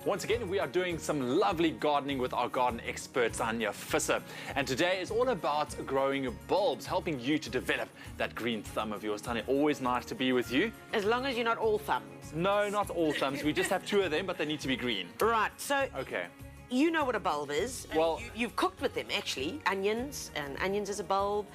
Once again, we are doing some lovely gardening with our garden expert, Tanya Visser. And today is all about growing bulbs, helping you to develop that green thumb of yours. Tanya, always nice to be with you. As long as you're not all thumbs. No, not all thumbs. We just have two of them, but they need to be green. Right, so Okay. you know what a bulb is. Well- You've cooked with them, actually. Onions, and onions is a bulb.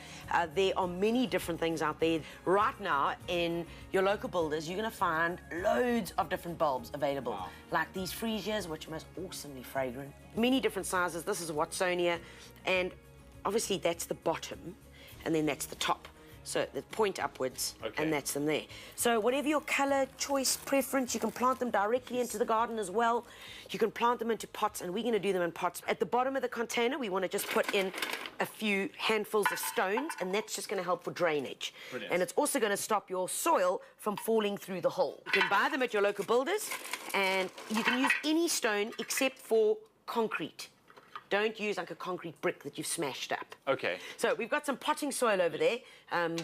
There are many different things out there. Right now, in your local builders, you're going to find loads of different bulbs available. Wow. Like these freesias, which are most awesomely fragrant. Many different sizes. This is a Watsonia. And obviously, that's the bottom, and then that's the top. So they point upwards, Okay. and that's them there. So whatever your colour, choice, preference, you can plant them directly into the garden as well. You can plant them into pots, and we're going to do them in pots. At the bottom of the container, we want to just put in a few handfuls of stones, and that's just going to help for drainage. Brilliant. And it's also going to stop your soil from falling through the hole. You can buy them at your local builders, and you can use any stone except for concrete. Don't use like a concrete brick that you've smashed up. Okay. So we've got some potting soil over there,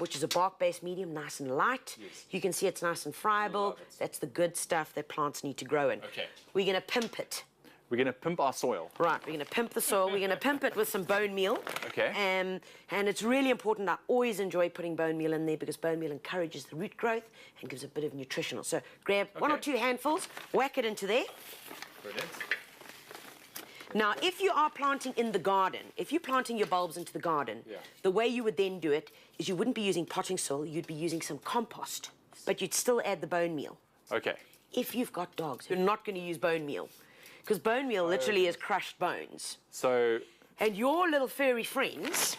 which is a bark-based medium, nice and light. Yes. You can see it's nice and friable. Love it. That's the good stuff that plants need to grow in. Okay. We're going to pimp it. We're going to pimp our soil. Right, we're going to pimp the soil. We're going to pimp it with some bone meal. Okay. And it's really important. I always enjoy putting bone meal in there because bone meal encourages the root growth and gives a bit of nutritional. So grab one or Okay. two handfuls, whack it into there. Brilliant. Now, if you are planting in the garden, if you're planting your bulbs into the garden, Yeah. the way you would then do it is you wouldn't be using potting soil, you'd be using some compost, but you'd still add the bone meal. Okay. If you've got dogs, you're not going to use bone meal because bone meal literally is crushed bones. So, And your little furry friends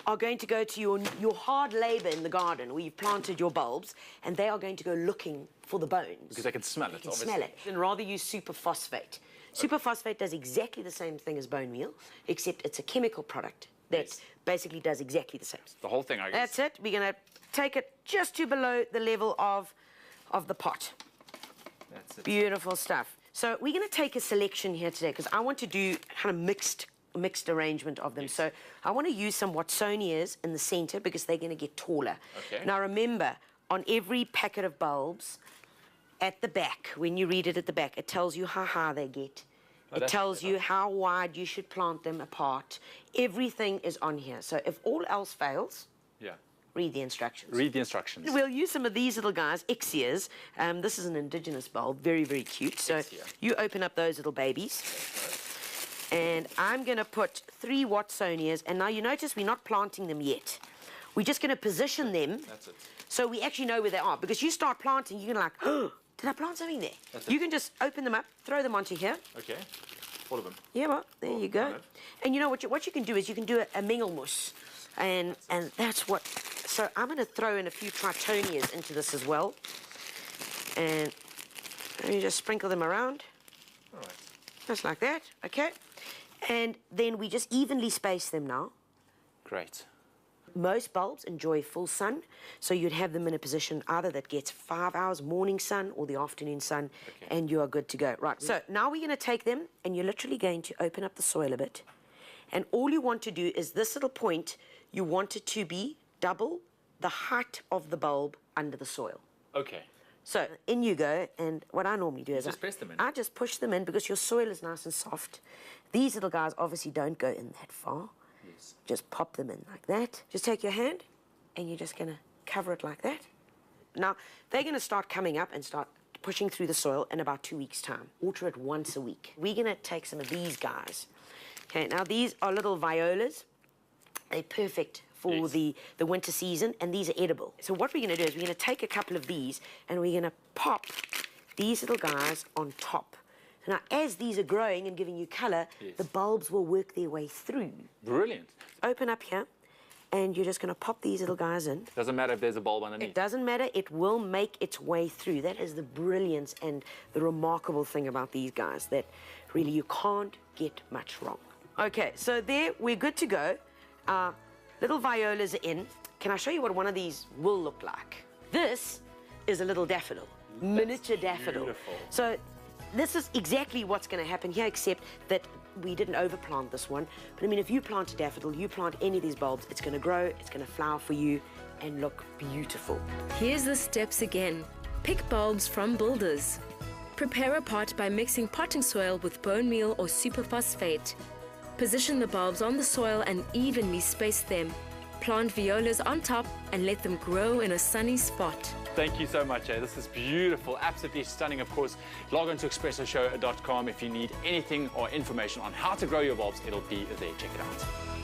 are going to go to your hard labor in the garden where you've planted your bulbs, and they are going to go looking for the bones. because I can smell it, You can obviously. smell it. And rather use superphosphate. Superphosphate does exactly the same thing as bone meal, except it's a chemical product that Yes. basically does exactly the same. The whole thing, I guess. That's it. We're going to take it just to below the level of the pot. That's it. Beautiful stuff. So we're going to take a selection here today because I want to do kind of mixed arrangement of them. Yes. So I want to use some Watsonias in the center because they're going to get taller. Okay. Now remember, on every packet of bulbs, at the back, when you read it at the back, it tells you how high they get. It that's tells clever. you how wide you should plant them apart. Everything is on here. So if all else fails, Yeah. read the instructions. Read the instructions. We'll use some of these little guys, Ixias. This is an indigenous bulb, very, very cute. So Ixia. you open up those little babies. And I'm going to put 3 Watsonias. And now you notice we're not planting them yet. We're just going to position them That's it. so we actually know where they are. Because you start planting, you're going to like, oh, did I plant something there? That's it. You can just open them up, throw them onto here. Okay. All of them. Yeah, well, there you go. got it. And you know what you can do is you can do a mengelmus. And that's what... So I'm going to throw in a few Tritonias into this as well. And you just sprinkle them around. All right. Just like that, okay? And then we just evenly space them now. Great. Most bulbs enjoy full sun, so you'd have them in a position either that gets 5 hours morning sun or the afternoon sun, Okay. and you are good to go. Right, so now we're going to take them, and you're literally going to open up the soil a bit. And all you want to do is this little point, you want it to be double the height of the bulb under the soil. Okay. So in you go, and what I normally do is just press them in? I just push them in because your soil is nice and soft. These little guys obviously don't go in that far. Yes. Just pop them in like that. Just take your hand, and you're just going to cover it like that. Now, they're going to start coming up and start pushing through the soil in about 2 weeks' time. Water it once a week. We're going to take some of these guys. Okay, now these are little violas. They're perfect for Yes. the winter season, and these are edible. So what we're going to do is we're going to take a couple of these, and we're going to pop these little guys on top. Now, as these are growing and giving you colour, Yes. the bulbs will work their way through. Brilliant. Open up here, and you're just going to pop these little guys in. Doesn't matter if there's a bulb It underneath. doesn't matter, it will make its way through. That is the brilliance and the remarkable thing about these guys, that really you can't get much wrong. Okay, so there, we're good to go. Our little violas are in. Can I show you what one of these will look like? This is a little daffodil, miniature daffodil. beautiful. So this is exactly what's going to happen here, except that we didn't overplant this one. But I mean, if you plant a daffodil, you plant any of these bulbs, it's going to grow, it's going to flower for you and look beautiful. Here's the steps again. Pick bulbs from builders. Prepare a pot by mixing potting soil with bone meal or superphosphate. Position the bulbs on the soil and evenly space them. Plant violas on top and let them grow in a sunny spot. Thank you so much. This is beautiful, absolutely stunning. Of course, log on to expressoshow.com if you need anything or information on how to grow your bulbs. It'll be there. Check it out.